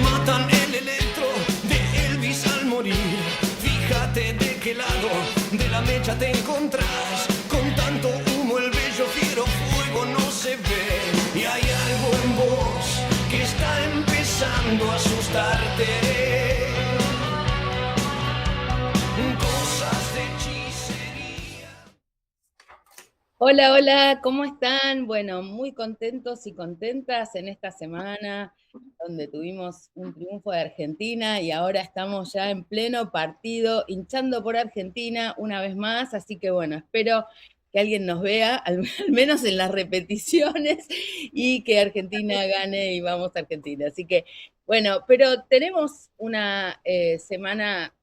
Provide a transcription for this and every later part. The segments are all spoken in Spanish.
matan el electro de Elvis al morir. Fíjate de qué lado de la mecha te encontrás. Con tanto humo el bello fiero fuego no se ve. Y hay algo en vos que está empezando a asustarte. Cosas de hechicería. Hola, hola, ¿cómo están? Bueno, muy contentos y contentas en esta semana donde tuvimos un triunfo de Argentina y ahora estamos ya en pleno partido, hinchando por Argentina una vez más, así que bueno, espero que alguien nos vea, al menos en las repeticiones, y que Argentina gane y vamos a Argentina. Así que bueno, pero tenemos una semana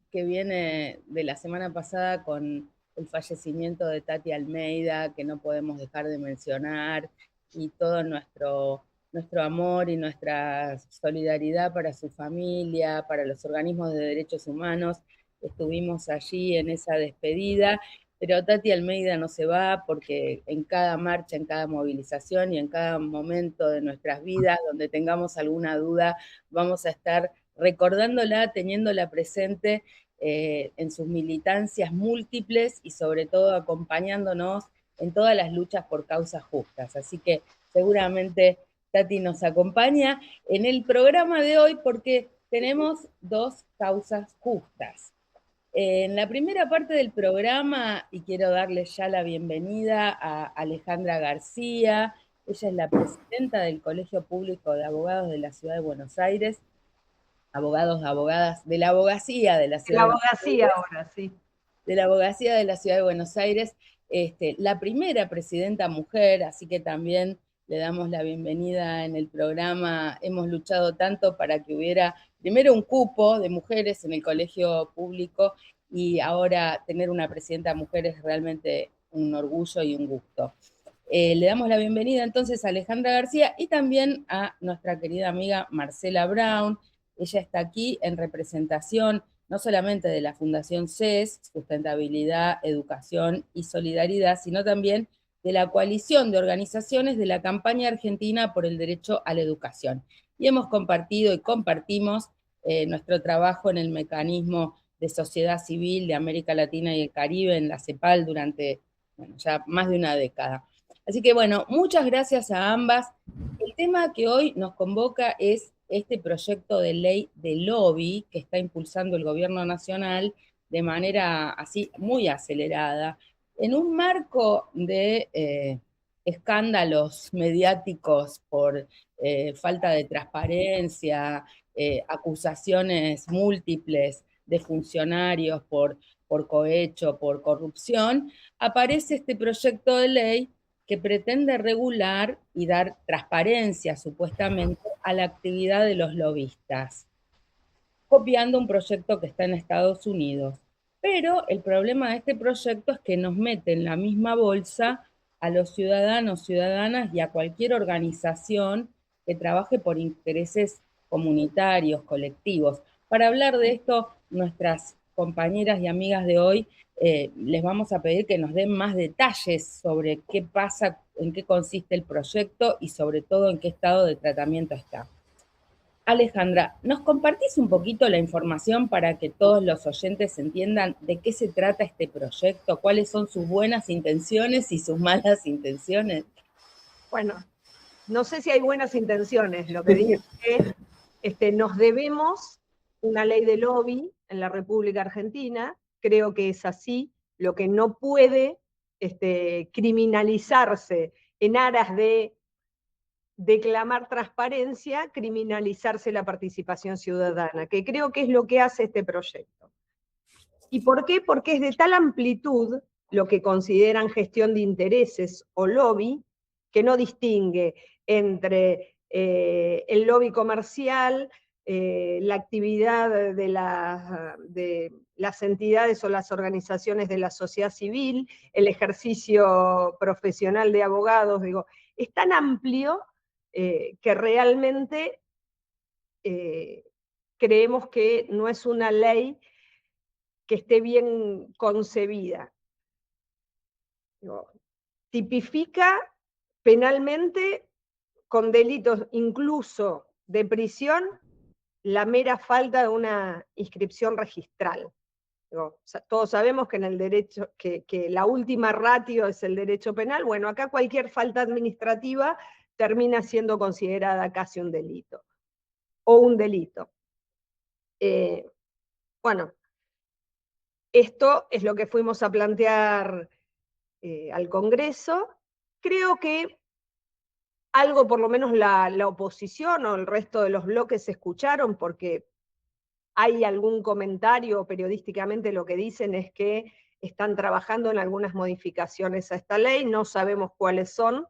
que viene de la semana pasada con el fallecimiento de Tati Almeida, que no podemos dejar de mencionar, y todo nuestro amor y nuestra solidaridad para su familia, para los organismos de derechos humanos. Estuvimos allí en esa despedida, pero Tati Almeida no se va porque en cada marcha, en cada movilización y en cada momento de nuestras vidas donde tengamos alguna duda, vamos a estar recordándola, teniéndola presente en sus militancias múltiples y sobre todo acompañándonos en todas las luchas por causas justas. Así que seguramente Tati nos acompaña en el programa de hoy porque tenemos dos causas justas. En la primera parte del programa, y quiero darle ya la bienvenida a Alejandra García, ella es la presidenta del Colegio Público de Abogados de la Ciudad de Buenos Aires, abogados, abogadas, de la abogacía de la Ciudad La de Buenos abogacía Aires, ahora, sí. de la abogacía de la Ciudad de Buenos Aires, la primera presidenta mujer, así que también le damos la bienvenida en el programa. Hemos luchado tanto para que hubiera primero un cupo de mujeres en el colegio público y ahora tener una presidenta mujer es realmente un orgullo y un gusto. Le damos la bienvenida entonces a Alejandra García y también a nuestra querida amiga Marcela Brown. Ella está aquí en representación no solamente de la Fundación CES, Sustentabilidad, Educación y Solidaridad, sino también de la coalición de organizaciones de la campaña argentina por el derecho a la educación. Y hemos compartido y compartimos nuestro trabajo en el mecanismo de sociedad civil de América Latina y el Caribe en la CEPAL durante ya más de una década. Así que bueno, muchas gracias a ambas. El tema que hoy nos convoca es este proyecto de ley de lobby que está impulsando el gobierno nacional de manera así muy acelerada, en un marco de escándalos mediáticos por falta de transparencia, acusaciones múltiples de funcionarios por cohecho, por corrupción, aparece este proyecto de ley que pretende regular y dar transparencia, supuestamente, a la actividad de los lobistas, copiando un proyecto que está en Estados Unidos. Pero el problema de este proyecto es que nos mete en la misma bolsa a los ciudadanos, ciudadanas y a cualquier organización que trabaje por intereses comunitarios, colectivos. Para hablar de esto, nuestras compañeras y amigas de hoy les vamos a pedir que nos den más detalles sobre qué pasa, en qué consiste el proyecto y sobre todo en qué estado de tratamiento está. Alejandra, ¿nos compartís un poquito la información para que todos los oyentes entiendan de qué se trata este proyecto? ¿Cuáles son sus buenas intenciones y sus malas intenciones? Bueno, no sé si hay buenas intenciones. Lo que digo es que nos debemos una ley de lobby en la República Argentina. Creo que es así. Lo que no puede criminalizarse en aras de declamar transparencia, criminalizarse la participación ciudadana, que creo que es lo que hace este proyecto. ¿Y por qué? Porque es de tal amplitud lo que consideran gestión de intereses o lobby, que no distingue entre el lobby comercial, la actividad de las entidades o las organizaciones de la sociedad civil, el ejercicio profesional de abogados. Digo, es tan amplio que realmente creemos que no es una ley que esté bien concebida. Digo, tipifica penalmente con delitos incluso de prisión la mera falta de una inscripción registral. Digo, todos sabemos que en el derecho, que la última ratio es el derecho penal. Bueno, acá cualquier falta administrativa termina siendo considerada casi un delito, o un delito. Bueno, esto es lo que fuimos a plantear al Congreso. Creo que algo, por lo menos la oposición o el resto de los bloques se escucharon, porque hay algún comentario periodísticamente, lo que dicen es que están trabajando en algunas modificaciones a esta ley, no sabemos cuáles son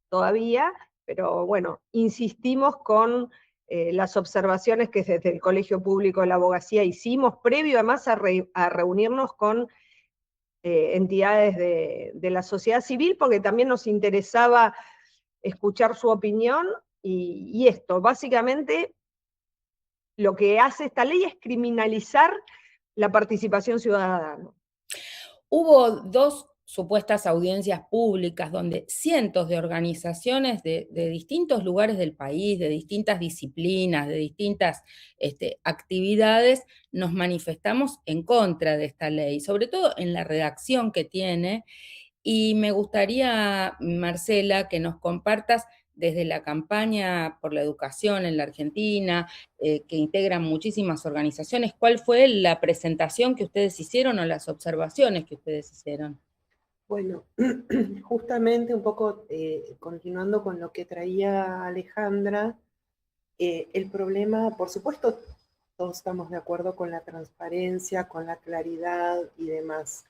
todavía, pero bueno, insistimos con las observaciones que desde el Colegio Público de la Abogacía hicimos, previo además a reunirnos con entidades de la sociedad civil, porque también nos interesaba escuchar su opinión, y esto, básicamente, lo que hace esta ley es criminalizar la participación ciudadana. Hubo 2 supuestas audiencias públicas donde cientos de organizaciones de distintos lugares del país, de distintas disciplinas, de distintas actividades, nos manifestamos en contra de esta ley, sobre todo en la redacción que tiene. Y me gustaría, Marcela, que nos compartas desde la campaña por la educación en la Argentina, que integran muchísimas organizaciones, ¿cuál fue la presentación que ustedes hicieron o las observaciones que ustedes hicieron? Bueno, justamente un poco continuando con lo que traía Alejandra, el problema, por supuesto, todos estamos de acuerdo con la transparencia, con la claridad y demás.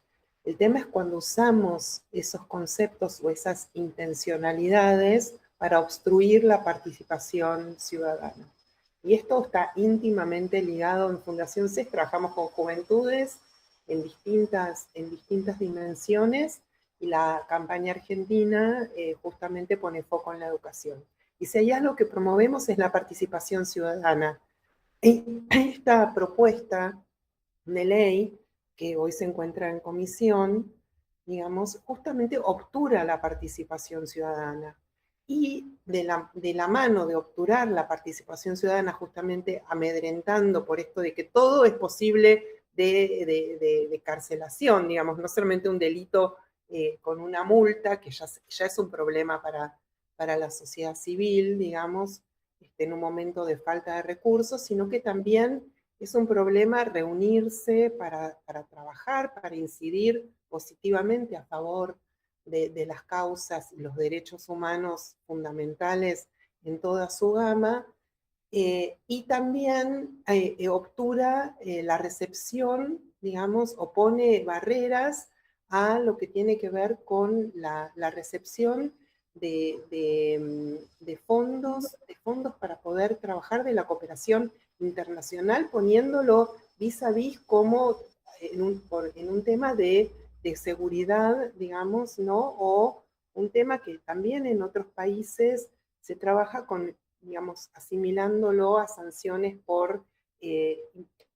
El tema es cuando usamos esos conceptos o esas intencionalidades para obstruir la participación ciudadana. Y esto está íntimamente ligado. En Fundación CES trabajamos con juventudes en distintas dimensiones, y la campaña argentina justamente pone foco en la educación. Y si hay algo que promovemos es la participación ciudadana. Esta propuesta de ley que hoy se encuentra en comisión, digamos, justamente obtura la participación ciudadana. Y de la mano de obturar la participación ciudadana, justamente amedrentando por esto de que todo es posible de carcelación, digamos, no solamente un delito con una multa, que ya es un problema para la sociedad civil, digamos, en un momento de falta de recursos, sino que también es un problema reunirse para trabajar, para incidir positivamente a favor de las causas y los derechos humanos fundamentales en toda su gama, y también obtura la recepción, digamos, o pone barreras a lo que tiene que ver con la recepción de fondos para poder trabajar de la cooperación internacional, poniéndolo vis a vis como en un tema de seguridad, digamos, ¿no? O un tema que también en otros países se trabaja con, digamos, asimilándolo a sanciones por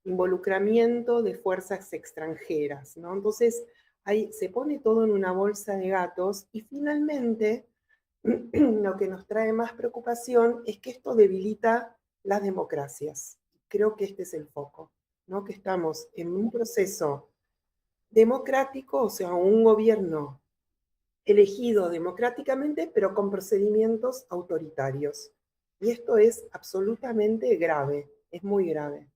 involucramiento de fuerzas extranjeras, ¿no? Entonces, ahí se pone todo en una bolsa de gatos, y finalmente lo que nos trae más preocupación es que esto debilita las democracias. Creo que este es el foco, ¿no? Que estamos en un proceso democrático, o sea, un gobierno elegido democráticamente, pero con procedimientos autoritarios. Y esto es absolutamente grave, es muy grave.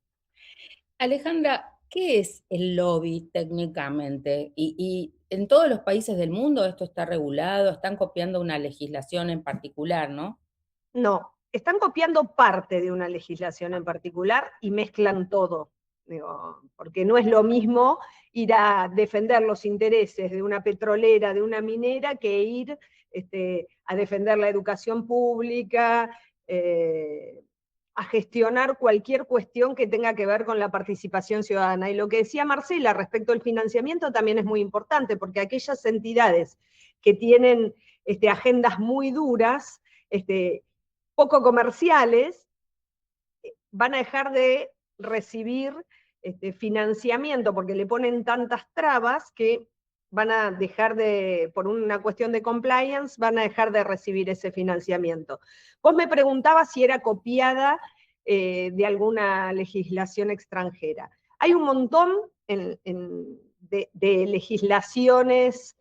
Alejandra, ¿qué es el lobby técnicamente? Y en todos los países del mundo esto está regulado, están copiando una legislación en particular, ¿no? No, están copiando parte de una legislación en particular y mezclan todo. Digo, porque no es lo mismo ir a defender los intereses de una petrolera, de una minera, que ir a defender la educación pública, a gestionar cualquier cuestión que tenga que ver con la participación ciudadana. Y lo que decía Marcela respecto al financiamiento también es muy importante, porque aquellas entidades que tienen agendas muy duras, poco comerciales, van a dejar de recibir financiamiento porque le ponen tantas trabas que van a dejar de, por una cuestión de compliance, van a dejar de recibir ese financiamiento. Vos me preguntabas si era copiada de alguna legislación extranjera. Hay un montón de legislaciones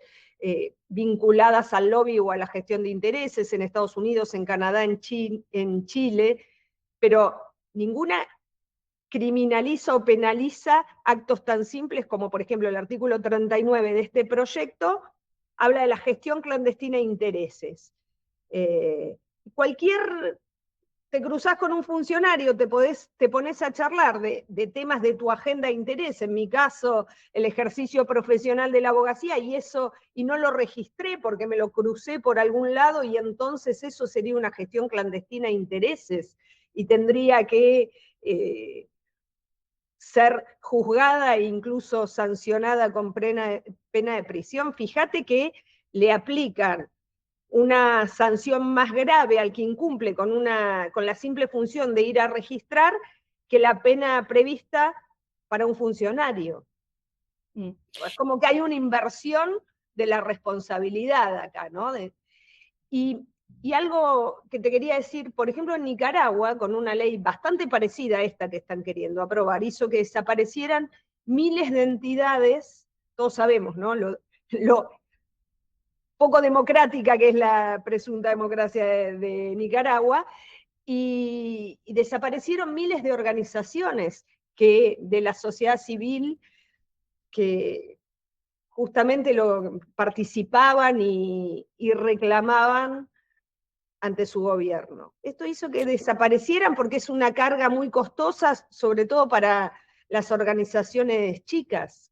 vinculadas al lobby o a la gestión de intereses en Estados Unidos, en Canadá, en Chile, pero ninguna criminaliza o penaliza actos tan simples como, por ejemplo, el artículo 39 de este proyecto habla de la gestión clandestina de intereses. Te cruzás con un funcionario, te pones a charlar de temas de tu agenda de interés, en mi caso, el ejercicio profesional de la abogacía, y no lo registré porque me lo crucé por algún lado, y entonces eso sería una gestión clandestina de intereses, y tendría que ser juzgada e incluso sancionada con pena de prisión. Fíjate que le aplican una sanción más grave al que incumple con la simple función de ir a registrar que la pena prevista para un funcionario. Es como que hay una inversión de la responsabilidad acá, ¿no? Y algo que te quería decir, por ejemplo, en Nicaragua, con una ley bastante parecida a esta que están queriendo aprobar, hizo que desaparecieran miles de entidades, todos sabemos, ¿no? Lo poco democrática que es la presunta democracia de Nicaragua, y desaparecieron miles de organizaciones de la sociedad civil que justamente participaban y reclamaban ante su gobierno. Esto hizo que desaparecieran porque es una carga muy costosa, sobre todo para las organizaciones chicas.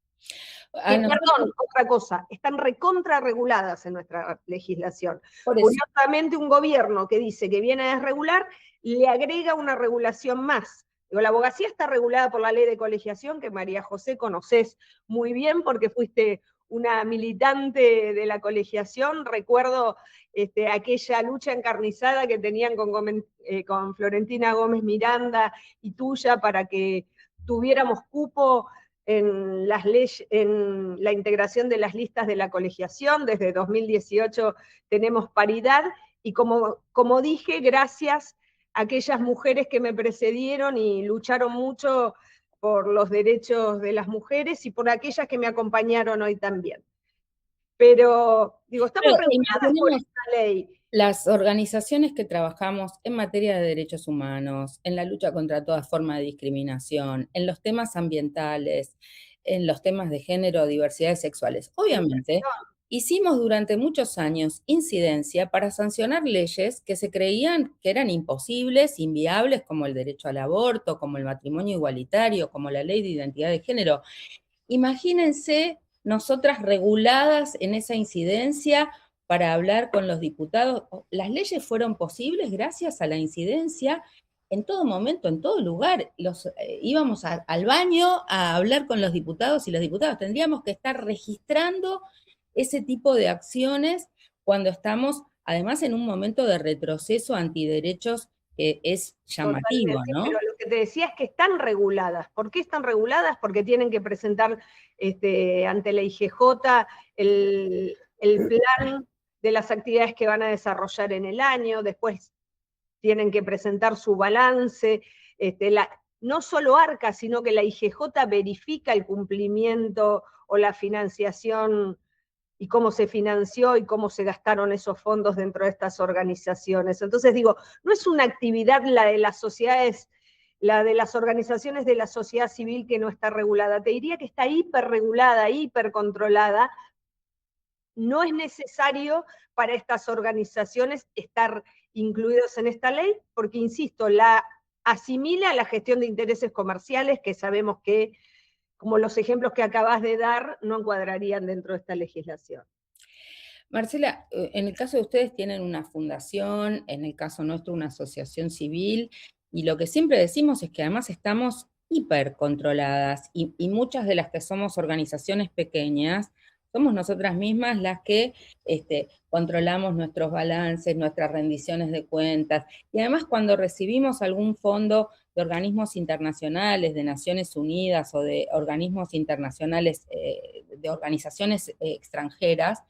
Perdón, otra cosa, están recontra reguladas en nuestra legislación. Curiosamente, un gobierno que dice que viene a desregular, le agrega una regulación más. Digo, la abogacía está regulada por la ley de colegiación, que María José conocés muy bien porque fuiste una militante de la colegiación. Recuerdo aquella lucha encarnizada que tenían con Florentina Gómez Miranda y tuya para que tuviéramos cupo en la integración de las listas de la colegiación. Desde 2018 tenemos paridad, y como dije, gracias a aquellas mujeres que me precedieron y lucharon mucho por los derechos de las mujeres, y por aquellas que me acompañaron hoy también. Pero, digo, estamos reguladas por esta ley. Las organizaciones que trabajamos en materia de derechos humanos, en la lucha contra toda forma de discriminación, en los temas ambientales, en los temas de género, diversidades sexuales, obviamente, hicimos durante muchos años incidencia para sancionar leyes que se creían que eran imposibles, inviables, como el derecho al aborto, como el matrimonio igualitario, como la ley de identidad de género. Imagínense nosotras reguladas en esa incidencia para hablar con los diputados. Las leyes fueron posibles gracias a la incidencia en todo momento, en todo lugar. Íbamos al baño a hablar con los diputados y los diputados. Tendríamos que estar registrando ese tipo de acciones cuando estamos, además, en un momento de retroceso antiderechos que es llamativo, totalmente, ¿no? Pero lo que te decía es que están reguladas. ¿Por qué están reguladas? Porque tienen que presentar ante la IGJ el plan de las actividades que van a desarrollar en el año, después tienen que presentar su balance, no solo ARCA, sino que la IGJ verifica el cumplimiento o la financiación y cómo se financió y cómo se gastaron esos fondos dentro de estas organizaciones. Entonces digo, no es una actividad la de las sociedades, la de las organizaciones de la sociedad civil que no está regulada. Te diría que está hiperregulada, hipercontrolada. No es necesario para estas organizaciones estar incluidos en esta ley, porque, insisto, la asimila a la gestión de intereses comerciales, que sabemos que, como los ejemplos que acabas de dar, no encuadrarían dentro de esta legislación. Marcela, en el caso de ustedes tienen una fundación, en el caso nuestro una asociación civil, y lo que siempre decimos es que además estamos hipercontroladas, y muchas de las que somos organizaciones pequeñas somos nosotras mismas las que controlamos nuestros balances, nuestras rendiciones de cuentas, y además cuando recibimos algún fondo de organismos internacionales, de Naciones Unidas o de organismos internacionales, de organizaciones extranjeras,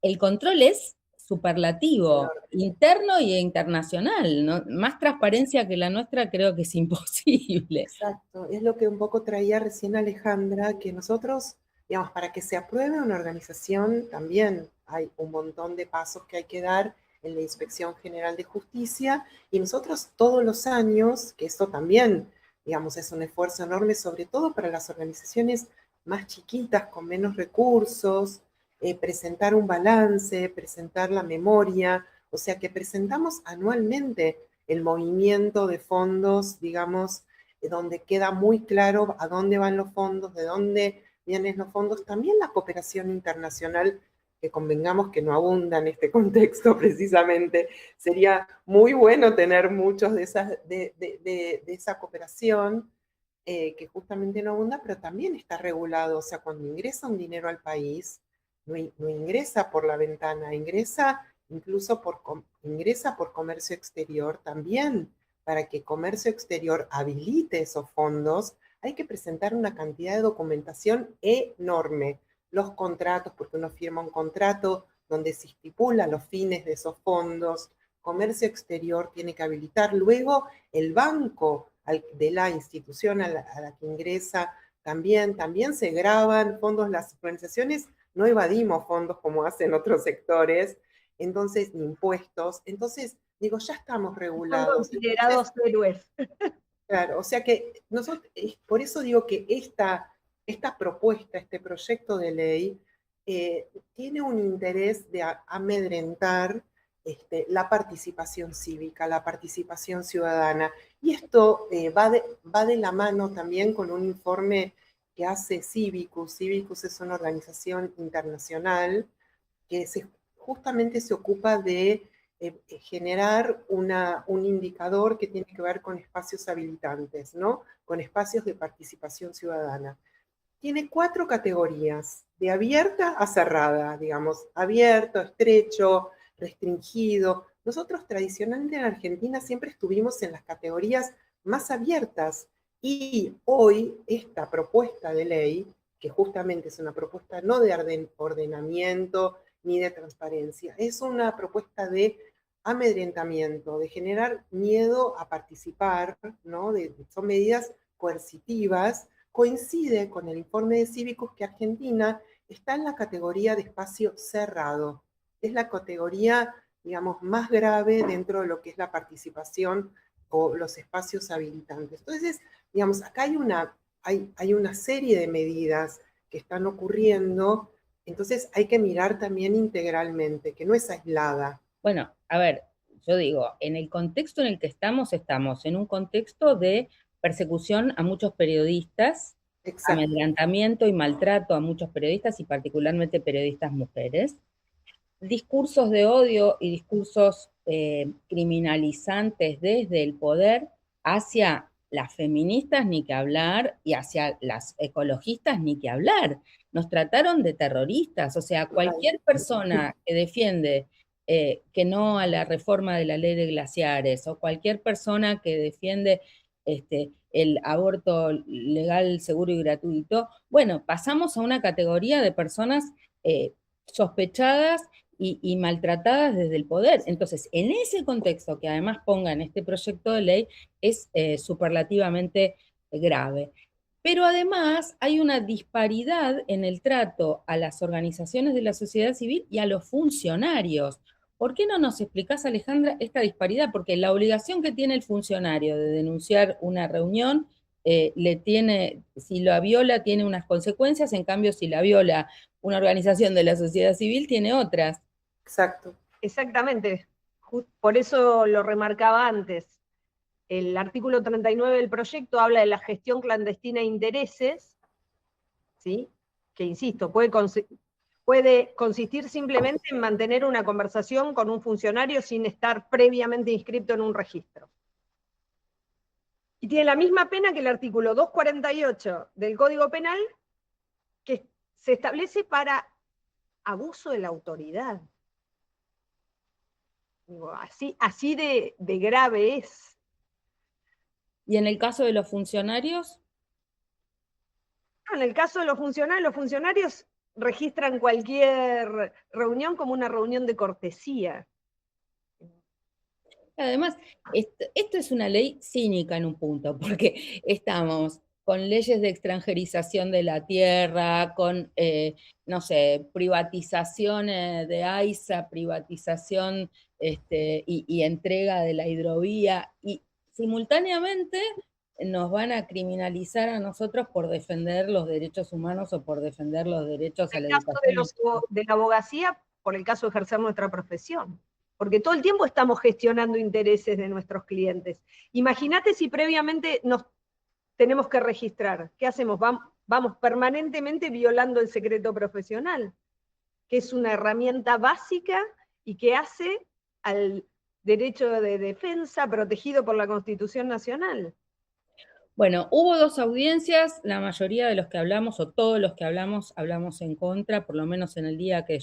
el control es superlativo, interno e internacional, ¿no? Más transparencia que la nuestra creo que es imposible. Exacto, es lo que un poco traía recién Alejandra, que nosotros, digamos, para que se apruebe una organización también hay un montón de pasos que hay que dar en la Inspección General de Justicia, y nosotros todos los años, que esto también, digamos, es un esfuerzo enorme, sobre todo para las organizaciones más chiquitas, con menos recursos, presentar un balance, presentar la memoria, o sea que presentamos anualmente el movimiento de fondos, digamos, donde queda muy claro a dónde van los fondos, de dónde vienen los fondos, también la cooperación internacional, que convengamos que no abunda en este contexto precisamente. Sería muy bueno tener muchos de esa cooperación, que justamente no abunda, pero también está regulado, o sea, cuando ingresa un dinero al país, no ingresa por la ventana, ingresa incluso ingresa por comercio exterior también. Para que comercio exterior habilite esos fondos, hay que presentar una cantidad de documentación enorme. Los contratos, porque uno firma un contrato donde se estipula los fines de esos fondos. Comercio exterior tiene que habilitar. Luego, el banco de la institución a la que ingresa también se graban fondos. Las organizaciones no evadimos fondos como hacen otros sectores, entonces, ni impuestos. Entonces, digo, ya estamos regulados. Son considerados héroes. Claro, o sea que nosotros, por eso digo que esta propuesta, este proyecto de ley, tiene un interés de amedrentar la participación cívica, la participación ciudadana. Y esto va de la mano también con un informe que hace Civicus. Civicus es una organización internacional que justamente se ocupa de generar un indicador que tiene que ver con espacios habilitantes, ¿no? Con espacios de participación ciudadana. Tiene 4 categorías, de abierta a cerrada, digamos, abierto, estrecho, restringido. Nosotros tradicionalmente en Argentina siempre estuvimos en las categorías más abiertas, y hoy esta propuesta de ley, que justamente es una propuesta no de ordenamiento ni de transparencia, es una propuesta de amedrentamiento, de generar miedo a participar, ¿no? Son medidas coercitivas. Coincide con el informe de Cívicus que Argentina está en la categoría de espacio cerrado. Es la categoría, digamos, más grave dentro de lo que es la participación o los espacios habilitantes. Entonces, digamos, acá hay una serie de medidas que están ocurriendo, entonces hay que mirar también integralmente, que no es aislada. Bueno, a ver, yo digo, en el contexto en el que estamos en un contexto de persecución a muchos periodistas, amedrentamiento y maltrato a muchos periodistas y particularmente periodistas mujeres, discursos de odio y discursos criminalizantes desde el poder hacia las feministas ni que hablar, y hacia las ecologistas ni que hablar. Nos trataron de terroristas, o sea, cualquier persona que defiende que no a la reforma de la ley de glaciares, o cualquier persona que defiende el aborto legal, seguro y gratuito, bueno, pasamos a una categoría de personas sospechadas y maltratadas desde el poder. Entonces, en ese contexto que además pongan este proyecto de ley es superlativamente grave. Pero además hay una disparidad en el trato a las organizaciones de la sociedad civil y a los funcionarios. ¿Por qué no nos explicás, Alejandra, esta disparidad? Porque la obligación que tiene el funcionario de denunciar una reunión, si la viola, tiene unas consecuencias, en cambio, si la viola una organización de la sociedad civil, tiene otras. Exacto. Exactamente. Por eso lo remarcaba antes. El artículo 39 del proyecto habla de la gestión clandestina de intereses, ¿sí? Que, insisto, puede consistir simplemente en mantener una conversación con un funcionario sin estar previamente inscrito en un registro. Y tiene la misma pena que el artículo 248 del Código Penal, que se establece para abuso de la autoridad. Digo, así de grave es. ¿Y en el caso de los funcionarios? En el caso de los funcionarios registran cualquier reunión como una reunión de cortesía. Además, esto es una ley cínica en un punto, porque estamos con leyes de extranjerización de la tierra, con, no sé, privatización de AISA, privatización y entrega de la hidrovía, y simultáneamente nos van a criminalizar a nosotros por defender los derechos humanos o por defender los derechos a En la el caso educación. de la abogacía, por el caso de ejercer nuestra profesión. Porque todo el tiempo estamos gestionando intereses de nuestros clientes. Imagínate si previamente nos tenemos que registrar. ¿Qué hacemos? Vamos permanentemente violando el secreto profesional, que es una herramienta básica y que hace al derecho de defensa protegido por la Constitución Nacional. Bueno, hubo 2 audiencias, la mayoría de los que hablamos, o todos los que hablamos en contra, por lo menos en el día que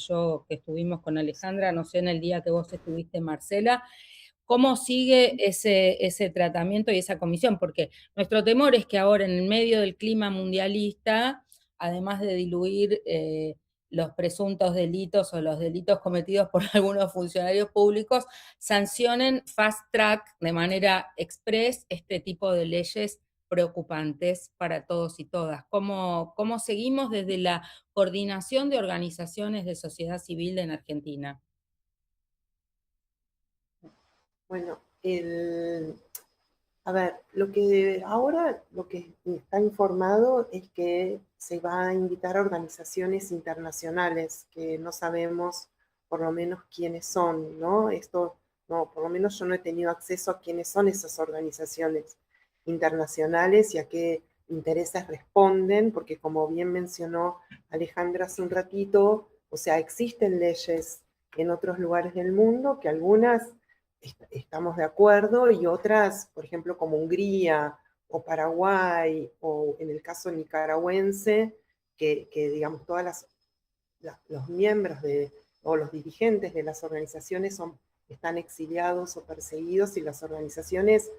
estuvimos con Alejandra, no sé en el día que vos estuviste, Marcela. ¿Cómo sigue ese tratamiento y esa comisión? Porque nuestro temor es que ahora, en el medio del clima mundialista, además de diluir los presuntos delitos o los delitos cometidos por algunos funcionarios públicos, sancionen fast track de manera express este tipo de leyes preocupantes para todos y todas. ¿Cómo seguimos desde la coordinación de organizaciones de sociedad civil en Argentina? Bueno, a ver, lo que está informado es que se va a invitar a organizaciones internacionales que no sabemos por lo menos quiénes son, ¿no? Por lo menos yo no he tenido acceso a quiénes son esas organizaciones internacionales y a qué intereses responden, porque como bien mencionó Alejandra hace un ratito, o sea, existen leyes en otros lugares del mundo que algunas estamos de acuerdo y otras, por ejemplo, como Hungría o Paraguay o en el caso nicaragüense, que digamos todas los miembros o los dirigentes de las organizaciones están exiliados o perseguidos y las organizaciones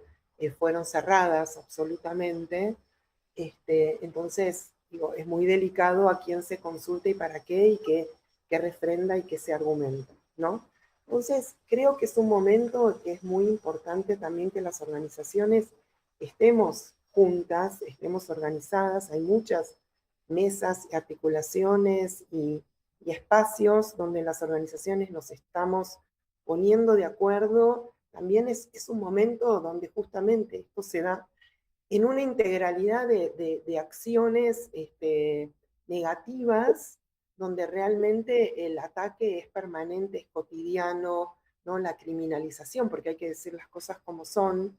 fueron cerradas absolutamente. Entonces, digo, es muy delicado a quién se consulta y para qué, y qué refrenda y qué se argumenta, ¿no? Entonces, creo que es un momento que es muy importante también que las organizaciones estemos juntas, estemos organizadas. Hay muchas mesas y articulaciones y espacios donde las organizaciones nos estamos poniendo de acuerdo. También es un momento donde justamente esto se da en una integralidad de acciones negativas, donde realmente el ataque es permanente, es cotidiano, ¿no? La criminalización, porque hay que decir las cosas como son.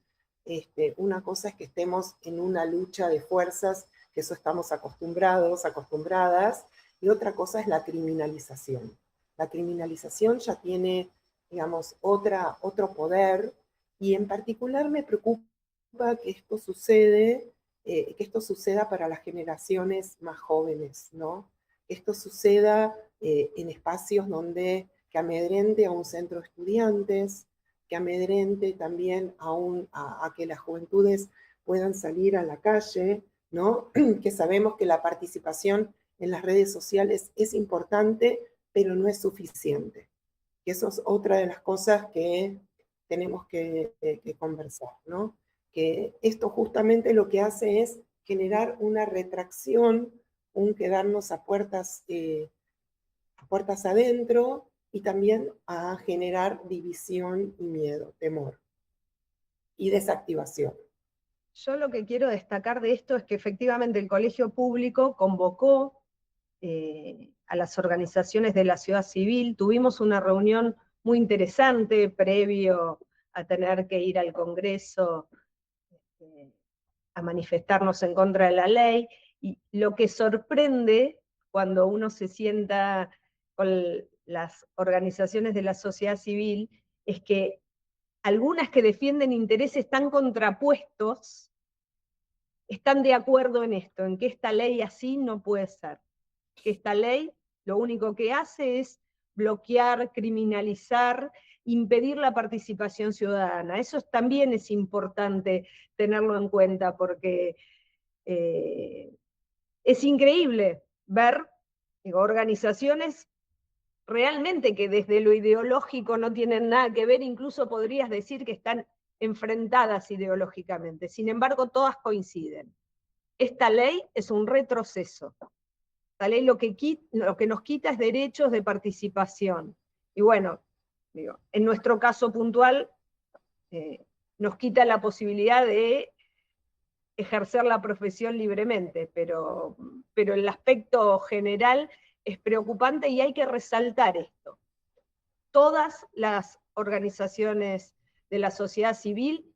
Una cosa es que estemos en una lucha de fuerzas, que eso estamos acostumbrados, acostumbradas, y otra cosa es la criminalización. La criminalización ya tiene, digamos, otro poder, y en particular me preocupa que esto suceda para las generaciones más jóvenes, ¿no? Que esto suceda en espacios que amedrente a un centro de estudiantes, que amedrente también a que las juventudes puedan salir a la calle, ¿no? Que sabemos que la participación en las redes sociales es importante, pero no es suficiente. Que eso es otra de las cosas que tenemos que conversar, ¿no? Que esto justamente lo que hace es generar una retracción, un quedarnos a puertas adentro, y también a generar división y miedo, temor y desactivación. Yo lo que quiero destacar de esto es que efectivamente el colegio público convocó a las organizaciones de la sociedad civil. Tuvimos una reunión muy interesante previo a tener que ir al Congreso a manifestarnos en contra de la ley, y lo que sorprende cuando uno se sienta con las organizaciones de la sociedad civil es que algunas que defienden intereses tan contrapuestos están de acuerdo en esto, en que esta ley así no puede ser, que esta ley lo único que hace es bloquear, criminalizar, impedir la participación ciudadana. Eso también es importante tenerlo en cuenta, porque es increíble ver organizaciones realmente que desde lo ideológico no tienen nada que ver, incluso podrías decir que están enfrentadas ideológicamente. Sin embargo, todas coinciden. Esta ley es un retroceso. Esta ley lo que nos quita es derechos de participación. Y bueno, en nuestro caso puntual, nos quita la posibilidad de ejercer la profesión libremente, pero el aspecto general es preocupante y hay que resaltar esto. Todas las organizaciones de la sociedad civil,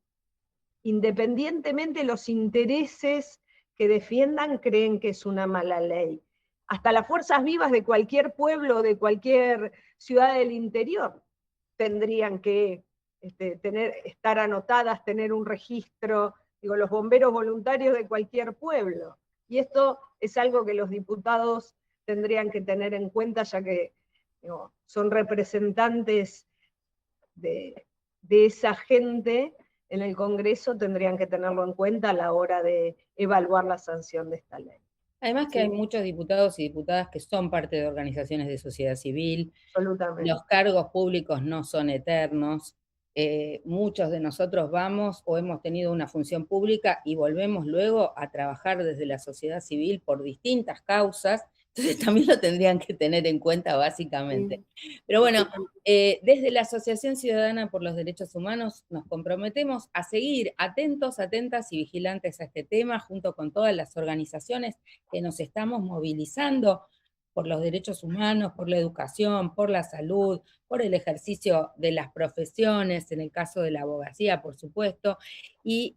independientemente de los intereses que defiendan, creen que es una mala ley. Hasta las fuerzas vivas de cualquier pueblo, de cualquier ciudad del interior, tendrían que estar anotadas, tener un registro, los bomberos voluntarios de cualquier pueblo. Y esto es algo que los diputados tendrían que tener en cuenta, ya que son representantes de esa gente en el Congreso, tendrían que tenerlo en cuenta a la hora de evaluar la sanción de esta ley. Además que hay muchos diputados y diputadas que son parte de organizaciones de sociedad civil. Absolutamente. Los cargos públicos no son eternos. Muchos de nosotros vamos o hemos tenido una función pública y volvemos luego a trabajar desde la sociedad civil por distintas causas. Entonces también lo tendrían que tener en cuenta básicamente. Sí. Pero bueno, desde la Asociación Ciudadana por los Derechos Humanos nos comprometemos a seguir atentos, atentas y vigilantes a este tema, junto con todas las organizaciones que nos estamos movilizando por los derechos humanos, por la educación, por la salud, por el ejercicio de las profesiones, en el caso de la abogacía, por supuesto, y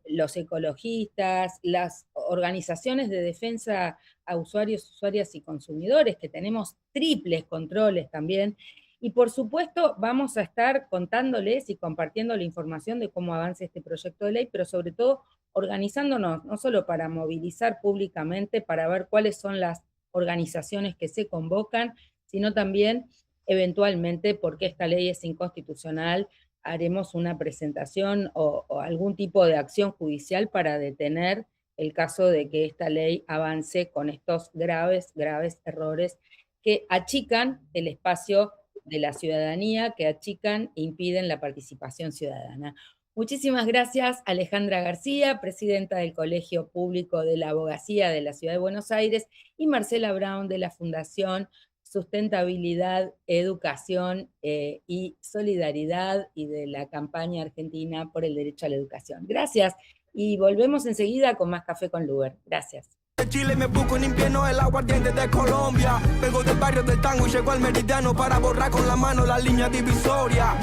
los ecologistas, las organizaciones de defensa a usuarios, usuarias y consumidores, que tenemos triples controles también, y por supuesto vamos a estar contándoles y compartiendo la información de cómo avanza este proyecto de ley, pero sobre todo organizándonos, no solo para movilizar públicamente, para ver cuáles son las organizaciones que se convocan, sino también, eventualmente, porque esta ley es inconstitucional, haremos una presentación o algún tipo de acción judicial para detener el caso de que esta ley avance con estos graves, graves errores que achican el espacio de la ciudadanía, que achican e impiden la participación ciudadana. Muchísimas gracias, Alejandra García, presidenta del Colegio Público de la Abogacía de la Ciudad de Buenos Aires, y Marcela Brown, de la Fundación Sustentabilidad, Educación y Solidaridad, y de la campaña argentina por el derecho a la educación. Gracias, y volvemos enseguida con más Café con Luber. Gracias. De Chile me busco en invierno el aguardiente de Colombia. Vengo del barrio del tango y llego al meridiano para borrar con la mano la línea divisoria.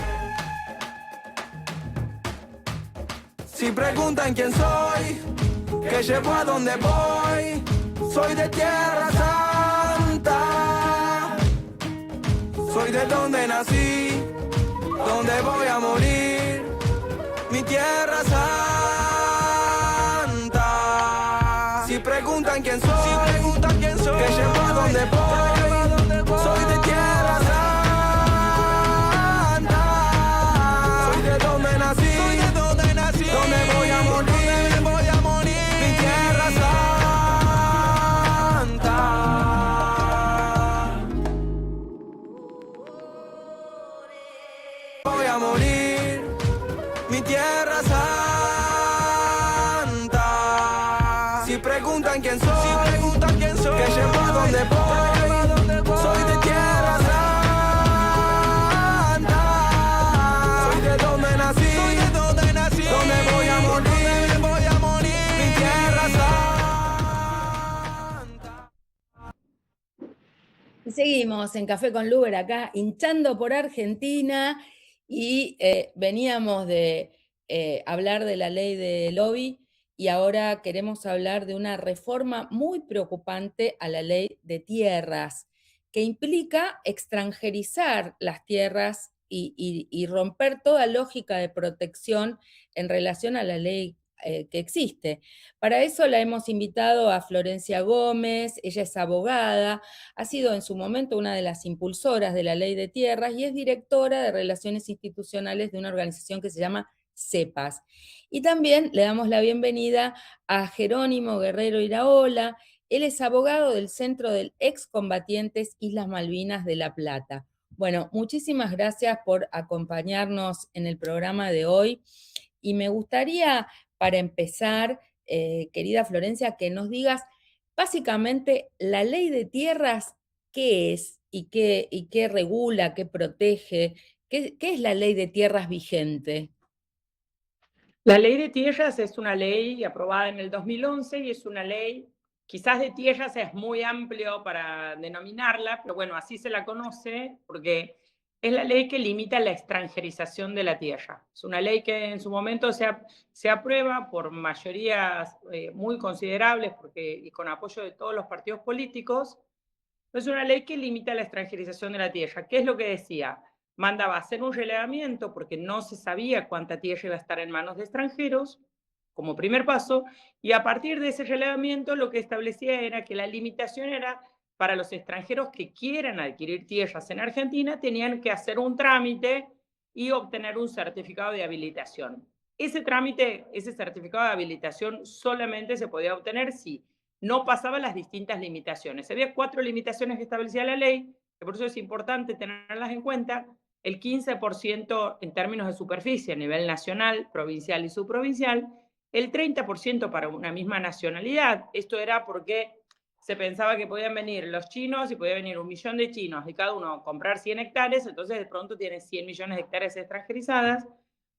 Si preguntan quién soy, que llevo a donde voy, soy de Tierra Santa. Soy de donde nací, donde voy a morir, mi Tierra Santa. Si preguntan quién soy, que llevo a donde voy, soy de Tierra Santa. Soy de donde nací, donde voy a morir, mi Tierra Santa. Voy a morir, mi Tierra Santa. Si preguntan quién soy, que llevo a donde voy, soy de Tierra Santa. Soy de donde nací, donde voy a morir, mi Tierra Santa. Y seguimos en Café con Luber acá, hinchando por Argentina, y veníamos de hablar de la ley de lobby, y ahora queremos hablar de una reforma muy preocupante a la ley de tierras, que implica extranjerizar las tierras y romper toda lógica de protección en relación a la ley que existe. Para eso la hemos invitado a Florencia Gómez, ella es abogada, ha sido en su momento una de las impulsoras de la Ley de Tierras y es directora de Relaciones Institucionales de una organización que se llama CEPAS. Y también le damos la bienvenida a Jerónimo Guerrero Iraola. Él es abogado del Centro de Excombatientes Islas Malvinas de La Plata. Bueno, muchísimas gracias por acompañarnos en el programa de hoy y me gustaría, para empezar, querida Florencia, que nos digas básicamente la ley de tierras, qué es y qué regula, qué protege, qué es la ley de tierras vigente. La ley de tierras es una ley aprobada en el 2011 y es una ley, quizás de tierras es muy amplio para denominarla, pero bueno, así se la conoce porque es la ley que limita la extranjerización de la tierra. Es una ley que en su momento se aprueba por mayorías muy considerables y con apoyo de todos los partidos políticos. Es una ley que limita la extranjerización de la tierra. ¿Qué es lo que decía? Mandaba a hacer un relevamiento porque no se sabía cuánta tierra iba a estar en manos de extranjeros, como primer paso, y a partir de ese relevamiento lo que establecía era que la limitación era para los extranjeros que quieran adquirir tierras en Argentina, tenían que hacer un trámite y obtener un certificado de habilitación. Ese trámite, ese certificado de habilitación solamente se podía obtener si no pasaba las distintas limitaciones. Había 4 limitaciones que establecía la ley, que por eso es importante tenerlas en cuenta. El 15% en términos de superficie a nivel nacional, provincial y subprovincial, el 30% para una misma nacionalidad. Esto era porque se pensaba que podían venir los chinos y podía venir 1 millón de chinos y cada uno comprar 100 hectáreas, entonces de pronto tienes 100 millones de hectáreas extranjerizadas.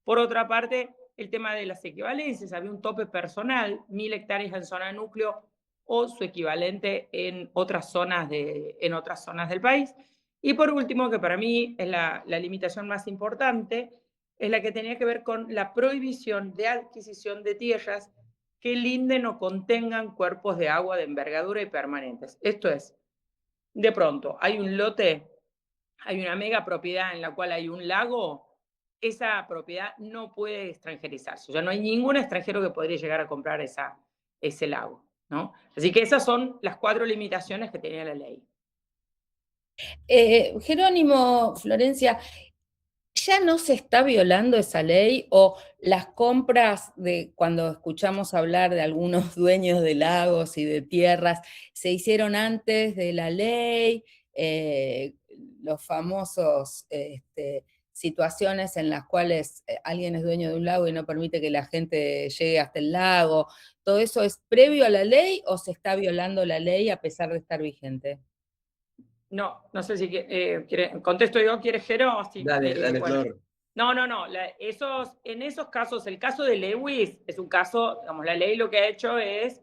Por otra parte, el tema de las equivalencias, había un tope personal, 1000 hectáreas en zona de núcleo o su equivalente en otras zonas del país. Y por último, que para mí es la limitación más importante, es la que tenía que ver con la prohibición de adquisición de tierras que linden o contengan cuerpos de agua de envergadura y permanentes. Esto es, de pronto, hay un lote, hay una mega propiedad en la cual hay un lago, esa propiedad no puede extranjerizarse. O sea, no hay ningún extranjero que podría llegar a comprar ese lago, ¿no? Así que esas son las 4 limitaciones que tenía la ley. Jerónimo, Florencia, ¿ya no se está violando esa ley o las compras de cuando escuchamos hablar de algunos dueños de lagos y de tierras se hicieron antes de la ley? Los famosos situaciones en las cuales alguien es dueño de un lago y no permite que la gente llegue hasta el lago, ¿todo eso es previo a la ley o se está violando la ley a pesar de estar vigente? No sé si contesto yo, ¿quieres Jero? Sí, Dale, bueno. Flor. No. En esos casos, el caso de Lewis es un caso, digamos, la ley lo que ha hecho es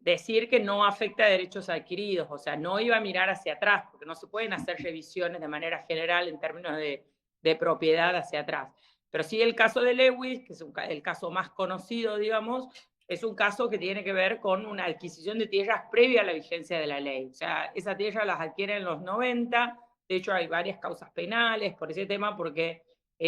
decir que no afecta a derechos adquiridos, o sea, no iba a mirar hacia atrás, porque no se pueden hacer revisiones de manera general en términos de propiedad hacia atrás. Pero sí el caso de Lewis, que es el caso más conocido, digamos, es un caso que tiene que ver con una adquisición de tierras previa a la vigencia de la ley. O sea, esa tierra las adquiere en los 90, de hecho hay varias causas penales por ese tema, porque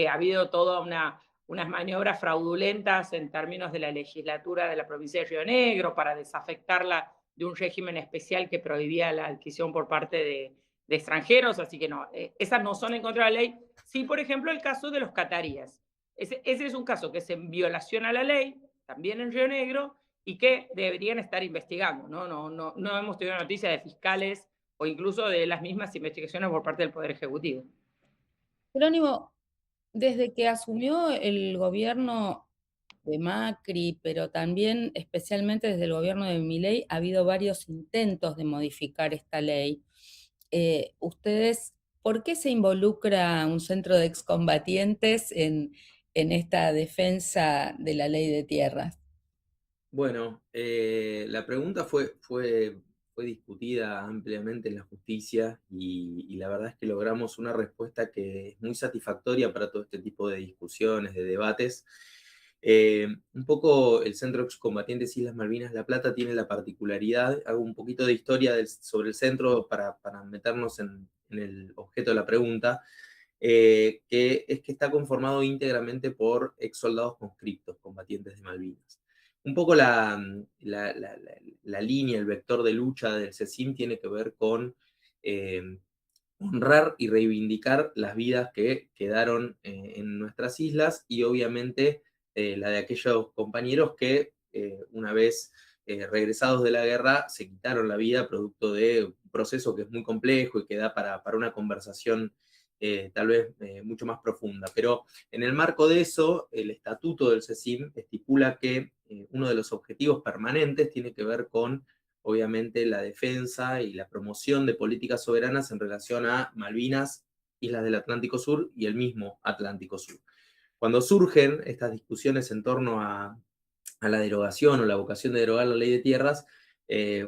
ha habido toda unas maniobras fraudulentas en términos de la legislatura de la provincia de Río Negro para desafectarla de un régimen especial que prohibía la adquisición por parte de extranjeros, así que no, esas no son en contra de la ley. Sí, por ejemplo, el caso de los cataríes. Ese es un caso que es en violación a la ley, también en Río Negro, y que deberían estar investigando. No hemos tenido noticias de fiscales o incluso de las mismas investigaciones por parte del Poder Ejecutivo. Jerónimo, desde que asumió el gobierno de Macri, pero también especialmente desde el gobierno de Milei, ha habido varios intentos de modificar esta ley. Ustedes, ¿por qué se involucra un centro de excombatientes en esta defensa de la ley de tierras? Bueno, la pregunta fue discutida ampliamente en la justicia y la verdad es que logramos una respuesta que es muy satisfactoria para todo este tipo de discusiones, de debates. Un poco el Centro de Excombatientes Islas Malvinas La Plata tiene la particularidad, hago un poquito de historia sobre el centro para meternos en el objeto de la pregunta, que es que está conformado íntegramente por ex soldados conscriptos, combatientes de Malvinas. Un poco la línea, el vector de lucha del CECIM tiene que ver con honrar y reivindicar las vidas que quedaron en nuestras islas y obviamente la de aquellos compañeros que una vez regresados de la guerra se quitaron la vida producto de un proceso que es muy complejo y que da para una conversación tal vez mucho más profunda. Pero en el marco de eso, el estatuto del CECIM estipula que uno de los objetivos permanentes tiene que ver con, obviamente, la defensa y la promoción de políticas soberanas en relación a Malvinas, Islas del Atlántico Sur y el mismo Atlántico Sur. Cuando surgen estas discusiones en torno a la derogación o la vocación de derogar la ley de tierras,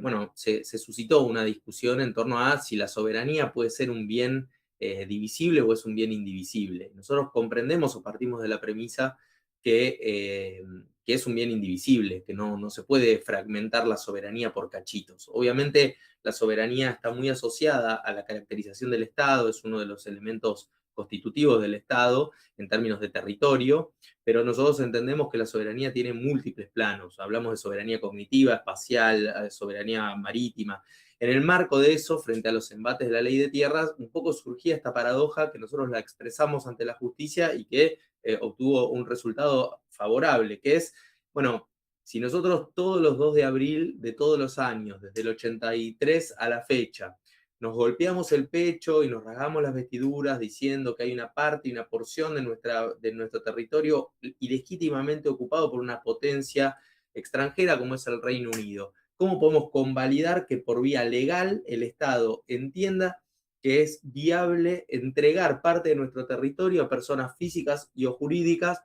bueno, se suscitó una discusión en torno a si la soberanía puede ser un bien divisible o es un bien indivisible. Nosotros comprendemos o partimos de la premisa que es un bien indivisible, que no se puede fragmentar la soberanía por cachitos. Obviamente la soberanía está muy asociada a la caracterización del Estado, es uno de los elementos constitutivos del Estado en términos de territorio, pero nosotros entendemos que la soberanía tiene múltiples planos. Hablamos de soberanía cognitiva, espacial, soberanía marítima. En el marco de eso, frente a los embates de la ley de tierras, un poco surgía esta paradoja que nosotros la expresamos ante la justicia y que obtuvo un resultado favorable, que es, bueno, si nosotros todos los 2 de abril de todos los años, desde el 83 a la fecha, nos golpeamos el pecho y nos rasgamos las vestiduras diciendo que hay una parte y una porción de nuestro territorio ilegítimamente ocupado por una potencia extranjera como es el Reino Unido. ¿Cómo podemos convalidar que por vía legal el Estado entienda que es viable entregar parte de nuestro territorio a personas físicas y o jurídicas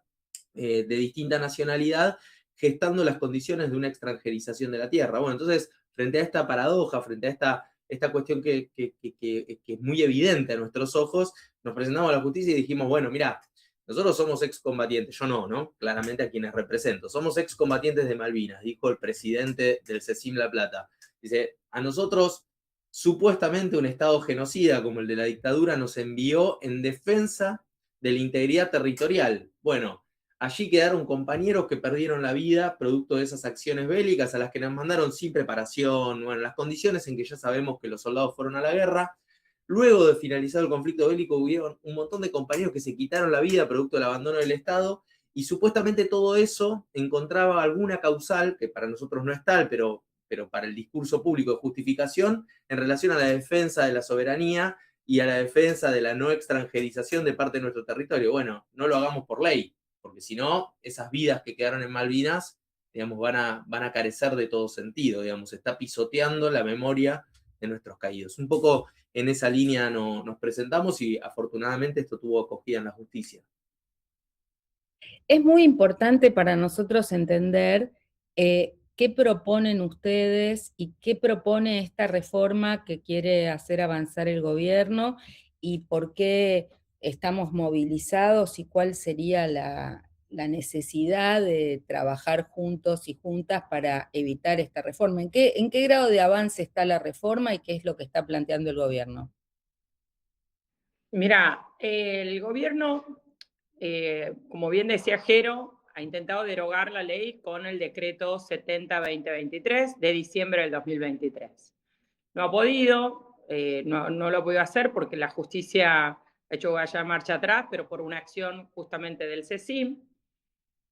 de distinta nacionalidad, gestando las condiciones de una extranjerización de la tierra? Bueno, entonces, frente a esta paradoja, frente a esta cuestión que es muy evidente a nuestros ojos, nos presentamos a la justicia y dijimos, bueno, mira, nosotros somos excombatientes, yo no, claramente a quienes represento, somos excombatientes de Malvinas, dijo el presidente del CECIM La Plata. Dice, a nosotros supuestamente un Estado genocida como el de la dictadura nos envió en defensa de la integridad territorial. Bueno, allí quedaron compañeros que perdieron la vida producto de esas acciones bélicas a las que nos mandaron sin preparación, bueno, las condiciones en que ya sabemos que los soldados fueron a la guerra. Luego de finalizar el conflicto bélico, hubieron un montón de compañeros que se quitaron la vida producto del abandono del Estado y supuestamente todo eso encontraba alguna causal, que para nosotros no es tal, pero para el discurso público de justificación, en relación a la defensa de la soberanía y a la defensa de la no extranjerización de parte de nuestro territorio. Bueno, no lo hagamos por ley, porque si no, esas vidas que quedaron en Malvinas, digamos, van a carecer de todo sentido, digamos, está pisoteando la memoria de nuestros caídos. Un poco en esa línea nos presentamos y afortunadamente esto tuvo acogida en la justicia. Es muy importante para nosotros entender qué proponen ustedes y qué propone esta reforma que quiere hacer avanzar el gobierno y por qué estamos movilizados y cuál sería la necesidad de trabajar juntos y juntas para evitar esta reforma. ¿En qué grado de avance está la reforma y qué es lo que está planteando el gobierno? Mira, el gobierno, como bien decía Jero, ha intentado derogar la ley con el decreto 70-2023 de diciembre del 2023. No ha podido, no lo ha podido hacer porque la justicia ha hecho que vaya marcha atrás, pero por una acción justamente del CECIM.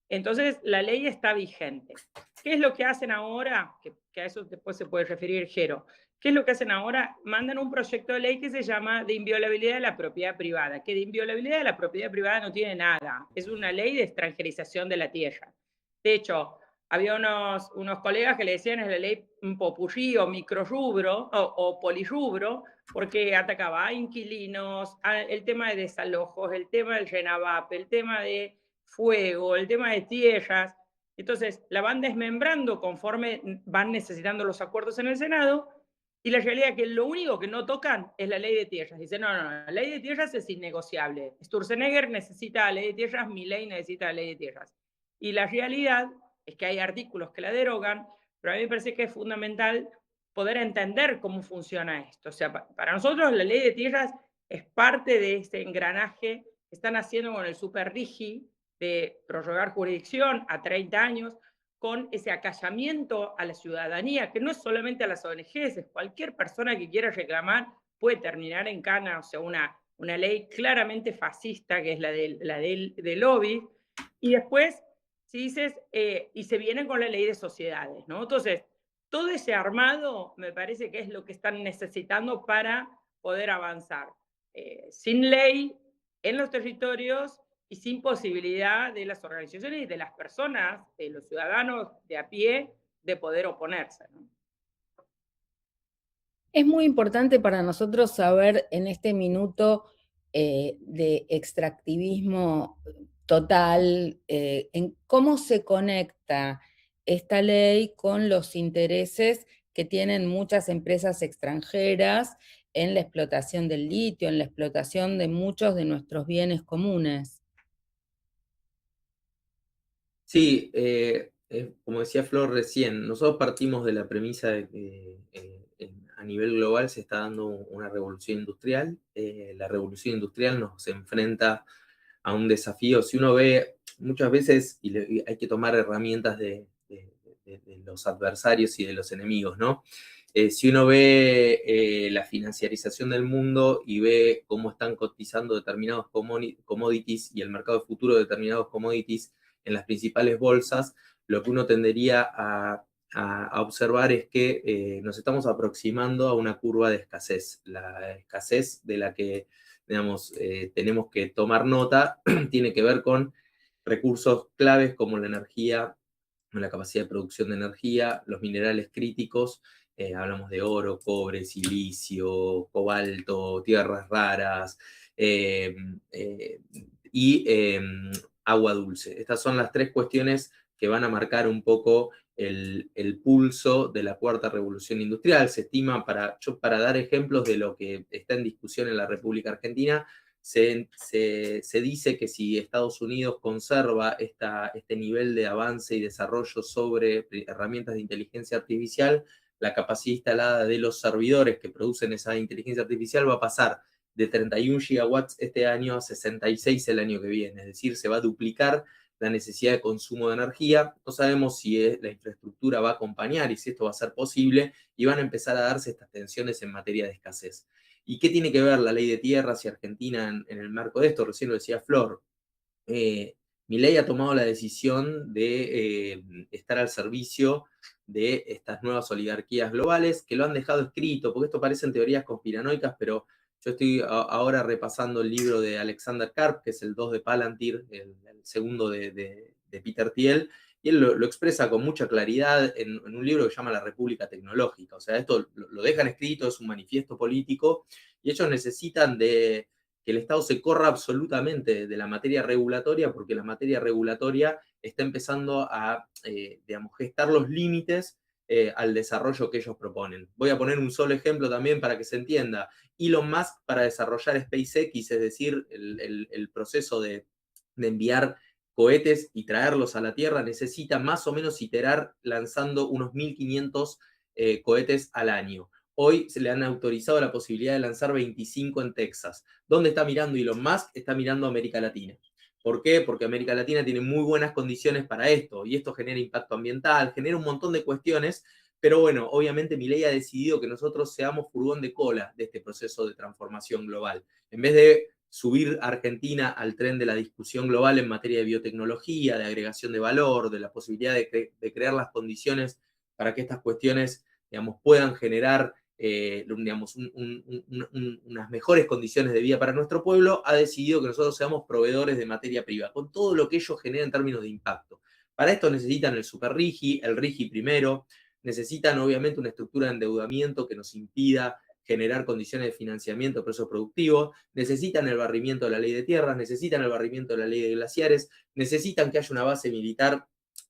Entonces, la ley está vigente. ¿Qué es lo que hacen ahora? Que a eso después se puede referir Jero. ¿Qué es lo que hacen ahora? Mandan un proyecto de ley que se llama de inviolabilidad de la propiedad privada, que de inviolabilidad de la propiedad privada no tiene nada. Es una ley de extranjerización de la tierra. De hecho, había unos colegas que le decían es la ley popurrí o microrrubro o polirrubro, porque atacaba a inquilinos, el tema de desalojos, el tema del RENAVAP, el tema de fuego, el tema de tierras. Entonces, la van desmembrando conforme van necesitando los acuerdos en el Senado, y la realidad es que lo único que no tocan es la ley de tierras. Dicen, no, la ley de tierras es innegociable. Sturzenegger necesita la ley de tierras, Milei necesita la ley de tierras. Y la realidad es que hay artículos que la derogan, pero a mí me parece que es fundamental poder entender cómo funciona esto. O sea, para nosotros la ley de tierras es parte de este engranaje que están haciendo con el super RIGI de prorrogar jurisdicción a 30 años, con ese acallamiento a la ciudadanía, que no es solamente a las ONGs, es cualquier persona que quiera reclamar puede terminar en cana, o sea, una ley claramente fascista, que es la de lobby, y después, si dices, y se vienen con la ley de sociedades, ¿no? Entonces, todo ese armado me parece que es lo que están necesitando para poder avanzar. Sin ley en los territorios y sin posibilidad de las organizaciones y de las personas, de los ciudadanos de a pie, de poder oponerse, ¿no? Es muy importante para nosotros saber en este minuto de extractivismo total, en cómo se conecta esta ley con los intereses que tienen muchas empresas extranjeras en la explotación del litio, en la explotación de muchos de nuestros bienes comunes. Sí, como decía Flor recién, nosotros partimos de la premisa de que a nivel global se está dando una revolución industrial. La revolución industrial nos enfrenta a un desafío. Si uno ve muchas veces, y hay que tomar herramientas de los adversarios y de los enemigos, ¿no? Si uno ve la financiarización del mundo y ve cómo están cotizando determinados commodities y el mercado de futuro de determinados commodities en las principales bolsas, lo que uno tendería a observar es que nos estamos aproximando a una curva de escasez. La escasez de la que, digamos, tenemos que tomar nota tiene que ver con recursos claves como la energía, la capacidad de producción de energía, los minerales críticos, hablamos de oro, cobre, silicio, cobalto, tierras raras y agua dulce. Estas son las tres cuestiones que van a marcar un poco el pulso de la cuarta revolución industrial. Se estima, para dar ejemplos de lo que está en discusión en la República Argentina, se dice que si Estados Unidos conserva este nivel de avance y desarrollo sobre herramientas de inteligencia artificial, la capacidad instalada de los servidores que producen esa inteligencia artificial va a pasar de 31 gigawatts este año a 66 el año que viene. Es decir, se va a duplicar la necesidad de consumo de energía. No sabemos si la infraestructura va a acompañar y si esto va a ser posible, y van a empezar a darse estas tensiones en materia de escasez. ¿Y qué tiene que ver la ley de tierras y Argentina en el marco de esto? Recién lo decía Flor. Milei ha tomado la decisión de estar al servicio de estas nuevas oligarquías globales que lo han dejado escrito, porque esto parecen teorías conspiranoicas, pero yo estoy ahora repasando el libro de Alexander Karp, que es el 2 de Palantir, el segundo de Peter Thiel, y él lo expresa con mucha claridad en un libro que se llama La República Tecnológica. O sea, esto lo dejan escrito, es un manifiesto político, y ellos necesitan de que el Estado se corra absolutamente de la materia regulatoria, porque la materia regulatoria está empezando a, digamos, gestar los límites al desarrollo que ellos proponen. Voy a poner un solo ejemplo también para que se entienda. Elon Musk, para desarrollar SpaceX, es decir, el proceso de enviar cohetes y traerlos a la Tierra, necesita más o menos iterar lanzando unos 1.500 cohetes al año. Hoy se le han autorizado la posibilidad de lanzar 25 en Texas. ¿Dónde está mirando Elon Musk? Está mirando a América Latina. ¿Por qué? Porque América Latina tiene muy buenas condiciones para esto, y esto genera impacto ambiental, genera un montón de cuestiones, pero bueno, obviamente Milei ha decidido que nosotros seamos furgón de cola de este proceso de transformación global. En vez de subir a Argentina al tren de la discusión global en materia de biotecnología, de agregación de valor, de la posibilidad de crear las condiciones para que estas cuestiones, digamos, puedan generar digamos, unas mejores condiciones de vida para nuestro pueblo, ha decidido que nosotros seamos proveedores de materia prima, con todo lo que ello genera en términos de impacto. Para esto necesitan el Super RIGI, el RIGI primero, necesitan obviamente una estructura de endeudamiento que nos impida generar condiciones de financiamiento de procesos productivos, necesitan el barrimiento de la ley de tierras, necesitan el barrimiento de la ley de glaciares, necesitan que haya una base militar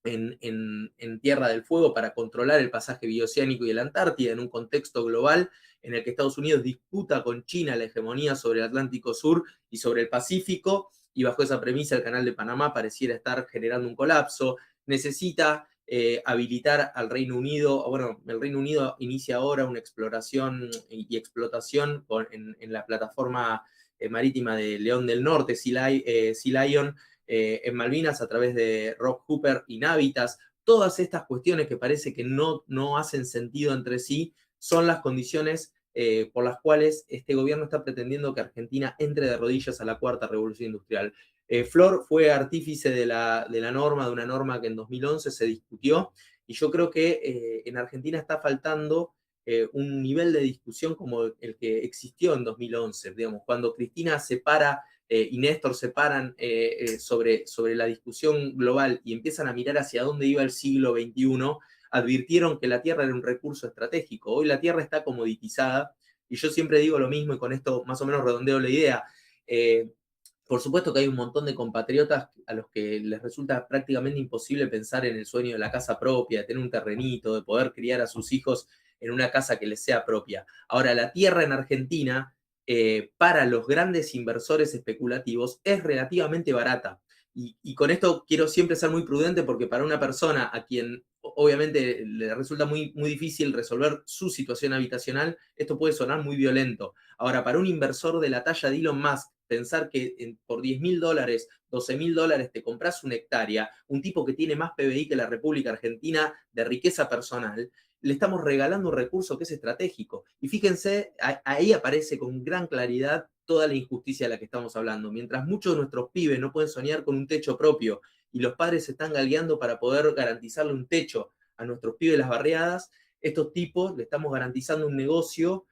en Tierra del Fuego para controlar el pasaje bioceánico y el Antártida en un contexto global en el que Estados Unidos disputa con China la hegemonía sobre el Atlántico Sur y sobre el Pacífico, y bajo esa premisa el Canal de Panamá pareciera estar generando un colapso. Necesita habilitar al Reino Unido. Bueno, el Reino Unido inicia ahora una exploración y explotación en la plataforma marítima de León del Norte, Sea Lion, en Malvinas, a través de Rock Hooper y Navitas. todas estas cuestiones que parece que no hacen sentido entre sí son las condiciones por las cuales este gobierno está pretendiendo que Argentina entre de rodillas a la cuarta revolución industrial. Flor fue artífice de una norma que en 2011 se discutió, y yo creo que en Argentina está faltando un nivel de discusión como el que existió en 2011, digamos, cuando Cristina se para y Néstor se paran sobre la discusión global y empiezan a mirar hacia dónde iba el siglo XXI, advirtieron que la tierra era un recurso estratégico. Hoy la tierra está comoditizada, y yo siempre digo lo mismo, y con esto más o menos redondeo la idea. Por supuesto que hay un montón de compatriotas a los que les resulta prácticamente imposible pensar en el sueño de la casa propia, de tener un terrenito, de poder criar a sus hijos en una casa que les sea propia. Ahora, la tierra en Argentina, para los grandes inversores especulativos, es relativamente barata. Y con esto quiero siempre ser muy prudente, porque para una persona a quien obviamente le resulta muy, muy difícil resolver su situación habitacional, esto puede sonar muy violento. Ahora, para un inversor de la talla de Elon Musk, pensar que por $10.000, $12.000 te compras una hectárea, un tipo que tiene más PBI que la República Argentina de riqueza personal, le estamos regalando un recurso que es estratégico. Y fíjense, ahí aparece con gran claridad toda la injusticia de la que estamos hablando. Mientras muchos de nuestros pibes no pueden soñar con un techo propio y los padres se están galgueando para poder garantizarle un techo a nuestros pibes de las barriadas, estos tipos le estamos garantizando un negocio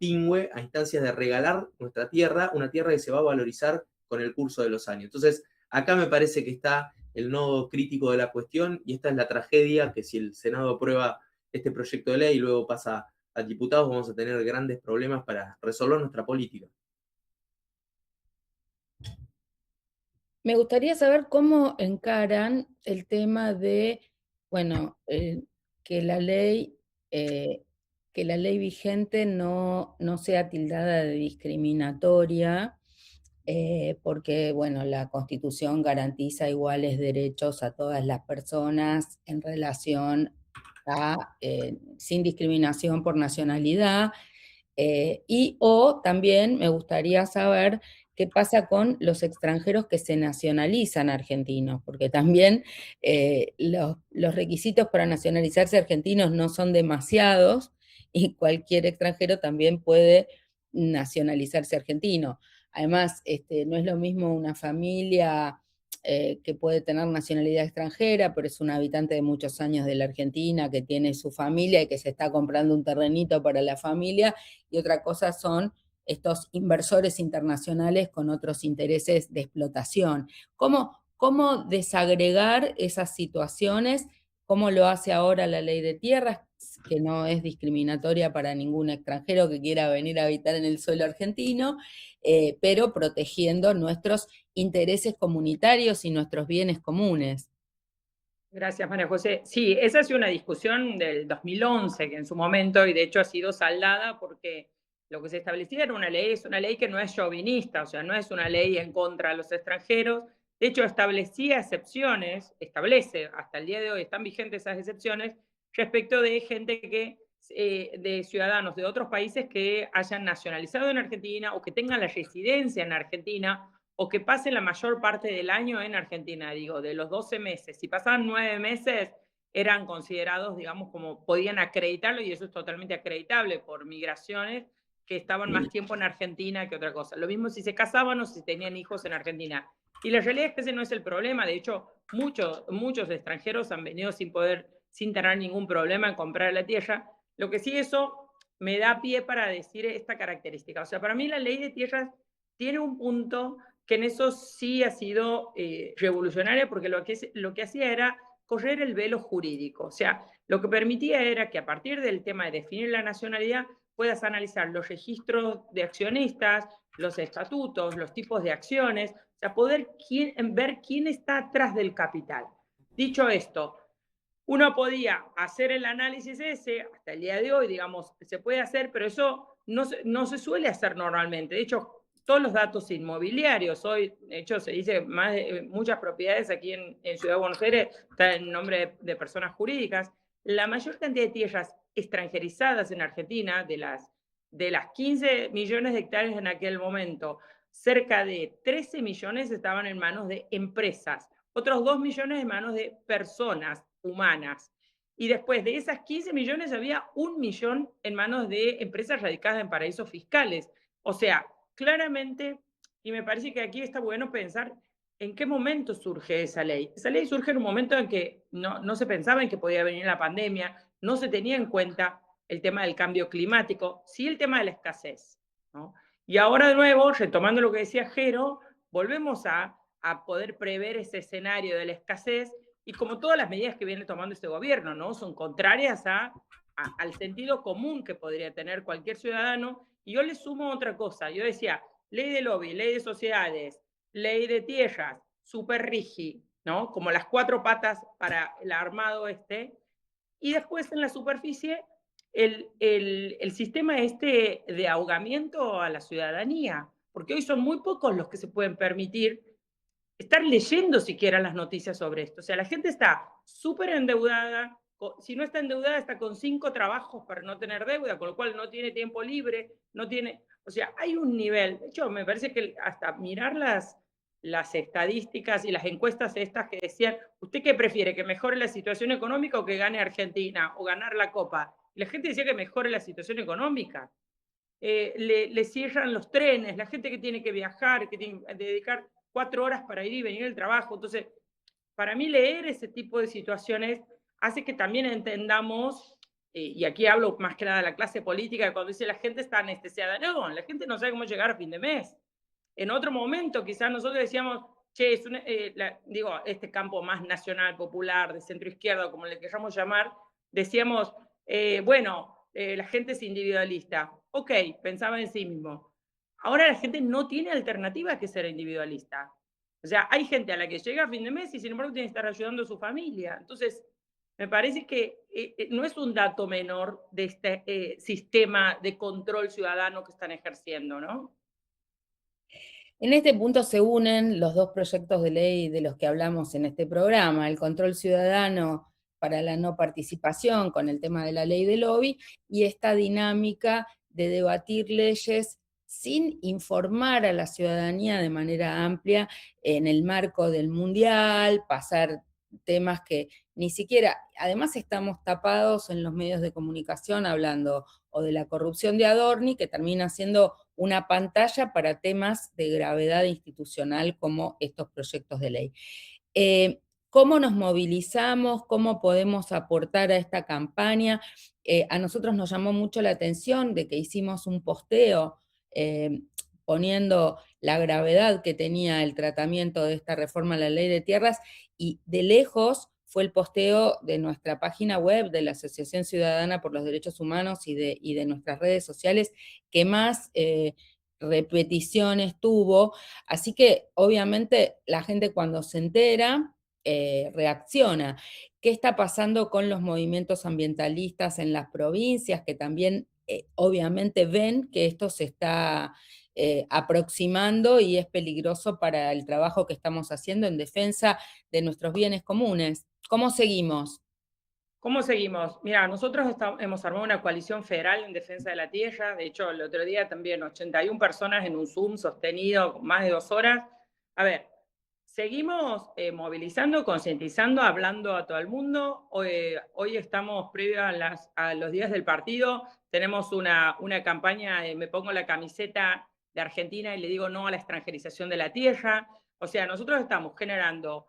pingüe a instancias de regalar nuestra tierra, una tierra que se va a valorizar con el curso de los años. Entonces, acá me parece que está el nodo crítico de la cuestión, y esta es la tragedia, que si el Senado aprueba este proyecto de ley y luego pasa a diputados, vamos a tener grandes problemas para resolver nuestra política. Me gustaría saber cómo encaran el tema de, bueno, que la ley vigente no sea tildada de discriminatoria, porque, bueno, la Constitución garantiza iguales derechos a todas las personas en relación a, sin discriminación por nacionalidad, o también me gustaría saber qué pasa con los extranjeros que se nacionalizan argentinos, porque también los requisitos para nacionalizarse argentinos no son demasiados, y cualquier extranjero también puede nacionalizarse argentino. Además, no es lo mismo una familia que puede tener nacionalidad extranjera, pero es un habitante de muchos años de la Argentina, que tiene su familia y que se está comprando un terrenito para la familia, y otra cosa son estos inversores internacionales con otros intereses de explotación. ¿Cómo desagregar esas situaciones? ¿Cómo lo hace ahora la ley de tierras, que no es discriminatoria para ningún extranjero que quiera venir a habitar en el suelo argentino, pero protegiendo nuestros intereses comunitarios y nuestros bienes comunes? Gracias, María José. Sí, esa ha sido una discusión del 2011, que en su momento, y de hecho ha sido saldada, porque lo que se establecía era es una ley que no es chauvinista, o sea, no es una ley en contra de los extranjeros. De hecho, establece hasta el día de hoy, están vigentes esas excepciones respecto de gente de ciudadanos de otros países que hayan nacionalizado en Argentina o que tengan la residencia en Argentina, o que pasen la mayor parte del año en Argentina, digo, de los 12 meses. Si pasaban 9 meses, eran considerados, digamos, como podían acreditarlo, y eso es totalmente acreditable por migraciones que estaban más tiempo en Argentina que otra cosa. Lo mismo si se casaban o si tenían hijos en Argentina. Y la realidad es que ese no es el problema. De hecho, muchos extranjeros han venido sin tener ningún problema en comprar la tierra. Lo que sí, eso me da pie para decir esta característica. O sea, para mí la ley de tierras tiene un punto que en eso sí ha sido revolucionaria, porque lo que hacía era correr el velo jurídico. O sea, lo que permitía era que a partir del tema de definir la nacionalidad puedas analizar los registros de accionistas, los estatutos, los tipos de acciones, o sea, poder ver quién está atrás del capital. Dicho esto, uno podía hacer el análisis ese, hasta el día de hoy, digamos, se puede hacer, pero eso no se suele hacer normalmente. De hecho, todos los datos inmobiliarios, hoy, de hecho, se dice muchas propiedades aquí en Ciudad de Buenos Aires están en nombre de personas jurídicas. La mayor cantidad de tierras extranjerizadas en Argentina, de las 15 millones de hectáreas en aquel momento, cerca de 13 millones estaban en manos de empresas, otros 2 millones en manos de personas humanas. Y después de esas 15 millones había 1 millón en manos de empresas radicadas en paraísos fiscales. O sea, claramente, y me parece que aquí está bueno pensar en qué momento surge esa ley. Esa ley surge en un momento en que no se pensaba en que podía venir la pandemia, no se tenía en cuenta el tema del cambio climático, sí el tema de la escasez, ¿no? Y ahora de nuevo, retomando lo que decía Jero, volvemos a poder prever ese escenario de la escasez y como todas las medidas que viene tomando este gobierno, ¿no? Son contrarias al sentido común que podría tener cualquier ciudadano. Y yo le sumo otra cosa. Yo decía, ley de lobby, ley de sociedades, ley de tierras, súper rígida, ¿no? Como las 4 patas para el armado este. Y después en la superficie, el sistema este de ahogamiento a la ciudadanía, porque hoy son muy pocos los que se pueden permitir estar leyendo siquiera las noticias sobre esto. O sea, la gente está súper endeudada, si no está endeudada está con 5 trabajos para no tener deuda, con lo cual no tiene tiempo libre, no tiene, o sea, hay un nivel, de hecho me parece que hasta mirar las estadísticas y las encuestas estas que decían, ¿usted qué prefiere, que mejore la situación económica o que gane Argentina o ganar la Copa? Y la gente decía que mejore la situación económica. Le cierran los trenes, la gente que tiene que viajar, que tiene que dedicar 4 horas para ir y venir al trabajo. Entonces, para mí leer ese tipo de situaciones hace que también entendamos, y aquí hablo más que nada de la clase política, cuando dice la gente está anestesiada. No, la gente no sabe cómo llegar a fin de mes. En otro momento, quizás nosotros decíamos, che, es digo, este campo más nacional, popular, de centro izquierda, como le queramos llamar, decíamos, bueno, la gente es individualista. Ok, pensaba en sí mismo. Ahora la gente no tiene alternativa que ser individualista. O sea, hay gente a la que llega a fin de mes y sin embargo tiene que estar ayudando a su familia. Entonces, me parece que no es un dato menor de este sistema de control ciudadano que están ejerciendo, ¿no? En este punto se unen los 2 proyectos de ley de los que hablamos en este programa, el control ciudadano para la no participación con el tema de la ley de lobby y esta dinámica de debatir leyes sin informar a la ciudadanía de manera amplia en el marco del mundial, pasar temas que ni siquiera, además estamos tapados en los medios de comunicación hablando o de la corrupción de Adorni, que termina siendo una pantalla para temas de gravedad institucional como estos proyectos de ley. ¿Cómo nos movilizamos? ¿Cómo podemos aportar a esta campaña? A nosotros nos llamó mucho la atención de que hicimos un posteo poniendo la gravedad que tenía el tratamiento de esta reforma a la ley de tierras y de lejos fue el posteo de nuestra página web de la Asociación Ciudadana por los Derechos Humanos y de nuestras redes sociales que más repeticiones tuvo. Así que obviamente la gente cuando se entera reacciona. ¿Qué está pasando con los movimientos ambientalistas en las provincias que también obviamente ven que esto se está aproximando y es peligroso para el trabajo que estamos haciendo en defensa de nuestros bienes comunes? ¿Cómo seguimos? ¿Cómo seguimos? Mira, nosotros hemos armado una coalición federal en defensa de la tierra. De hecho, el otro día también 81 personas en un Zoom sostenido más de 2 horas. A ver, seguimos movilizando, concientizando, hablando a todo el mundo. Hoy estamos previo a los días del partido. Tenemos una campaña de me pongo la camiseta de Argentina y le digo no a la extranjerización de la tierra. O sea, nosotros estamos generando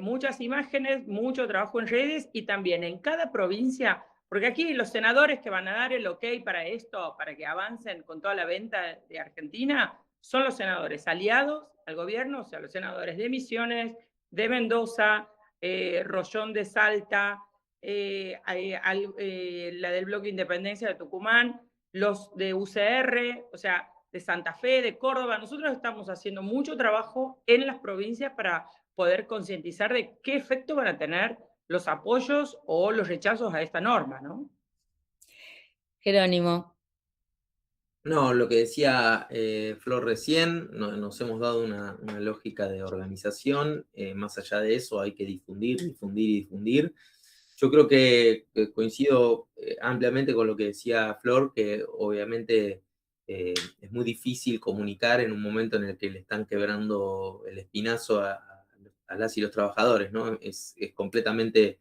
muchas imágenes, mucho trabajo en redes y también en cada provincia, porque aquí los senadores que van a dar el ok para esto, para que avancen con toda la venta de Argentina, son los senadores aliados al gobierno, o sea, los senadores de Misiones, de Mendoza, Rollón de Salta, la del Bloque Independencia de Tucumán, los de UCR, o sea, de Santa Fe, de Córdoba. Nosotros estamos haciendo mucho trabajo en las provincias para poder concientizar de qué efecto van a tener los apoyos o los rechazos a esta norma, ¿no? Jerónimo. No, lo que decía Flor recién, nos hemos dado una lógica de organización. Más allá de eso hay que difundir, difundir y difundir. Yo creo que coincido ampliamente con lo que decía Flor, que obviamente es muy difícil comunicar en un momento en el que le están quebrando el espinazo a las y los trabajadores, ¿no? Es completamente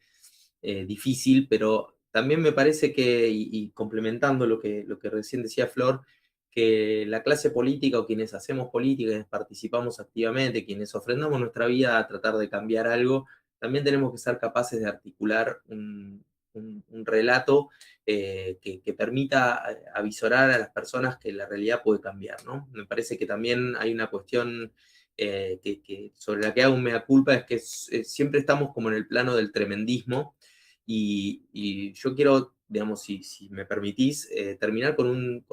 difícil, pero también me parece que, y complementando lo que recién decía Flor, que la clase política o quienes hacemos política, quienes participamos activamente, quienes ofrendamos nuestra vida a tratar de cambiar algo, también tenemos que ser capaces de articular un relato que permita avisorar a las personas que la realidad puede cambiar, ¿no? Me parece que también hay una cuestión sobre la que hago un mea culpa, es que siempre estamos como en el plano del tremendismo, y yo quiero, digamos, si me permitís, terminar con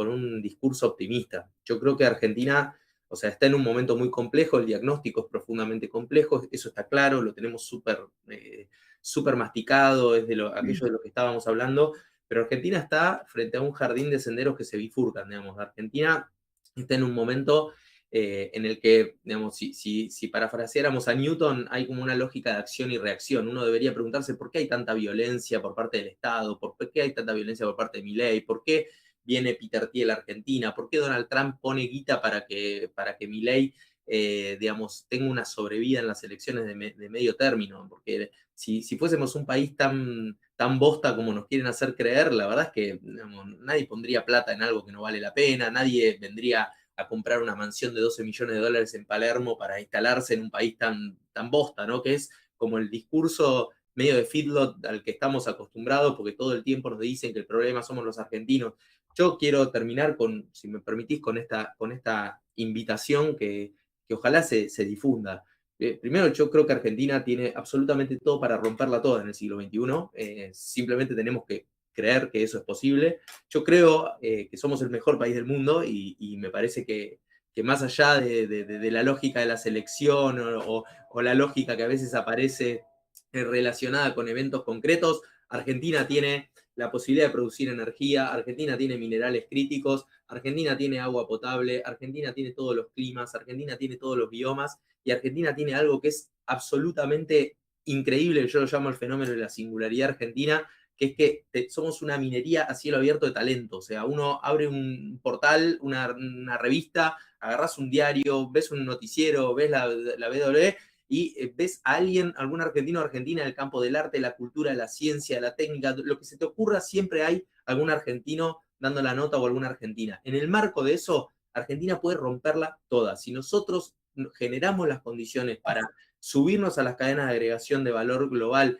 un discurso optimista. Yo creo que Argentina, o sea, está en un momento muy complejo, el diagnóstico es profundamente complejo, eso está claro, lo tenemos súper masticado, es aquello de lo que estábamos hablando, pero Argentina está frente a un jardín de senderos que se bifurcan, digamos. Argentina está en un momento en el que, digamos, si parafraseáramos a Newton, hay como una lógica de acción y reacción. Uno debería preguntarse por qué hay tanta violencia por parte del Estado, por qué hay tanta violencia por parte de Milei, por qué viene Peter Thiel a la Argentina, por qué Donald Trump pone guita para que Milei, digamos, tenga una sobrevida en las elecciones de medio término, porque si fuésemos un país tan bosta como nos quieren hacer creer, la verdad es que, digamos, nadie pondría plata en algo que no vale la pena, nadie vendría a comprar una mansión de 12 millones de dólares en Palermo para instalarse en un país tan bosta, ¿no? Que es como el discurso medio de feedlot al que estamos acostumbrados, porque todo el tiempo nos dicen que el problema somos los argentinos. Yo quiero terminar con, si me permitís, con esta invitación que ojalá se difunda. Primero, yo creo que Argentina tiene absolutamente todo para romperla toda en el siglo XXI. Simplemente tenemos que creer que eso es posible. Yo creo que somos el mejor país del mundo, y me parece que más allá de la lógica de la selección o la lógica que a veces aparece relacionada con eventos concretos, Argentina tiene la posibilidad de producir energía, Argentina tiene minerales críticos, Argentina tiene agua potable, Argentina tiene todos los climas, Argentina tiene todos los biomas, y Argentina tiene algo que es absolutamente increíble, yo lo llamo el fenómeno de la singularidad argentina, que es que somos una minería a cielo abierto de talento. O sea, uno abre un portal, una revista, agarras un diario, ves un noticiero, ves la BW, y ves a alguien, algún argentino o argentina en el campo del arte, la cultura, la ciencia, la técnica, lo que se te ocurra, siempre hay algún argentino dando la nota o alguna argentina. En el marco de eso, Argentina puede romperla toda. Si nosotros generamos las condiciones para subirnos a las cadenas de agregación de valor global,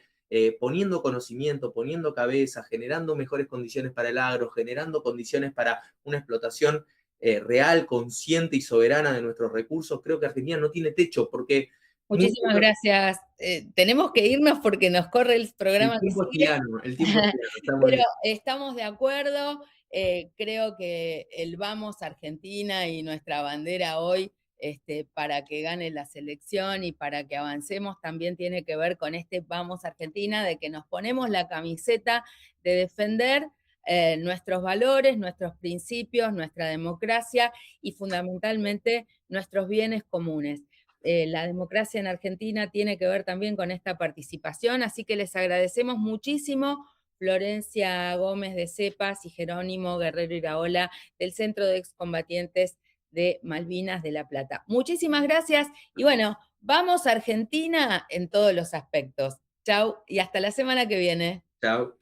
poniendo conocimiento, poniendo cabeza, generando mejores condiciones para el agro, generando condiciones para una explotación real, consciente y soberana de nuestros recursos, creo que Argentina no tiene techo, porque... Muchísimas gracias. Tenemos que irnos porque nos corre el programa. El tiempo es tirano, pero estamos de acuerdo. Creo que el Vamos Argentina y nuestra bandera hoy, para que gane la selección y para que avancemos, también tiene que ver con este Vamos Argentina, de que nos ponemos la camiseta de defender nuestros valores, nuestros principios, nuestra democracia y fundamentalmente nuestros bienes comunes. La democracia en Argentina tiene que ver también con esta participación, así que les agradecemos muchísimo Florencia Gómez de Cepas y Jerónimo Guerrero Iraola del Centro de Excombatientes de Malvinas de La Plata. Muchísimas gracias y bueno, vamos a Argentina en todos los aspectos. Chau y hasta la semana que viene. Chau.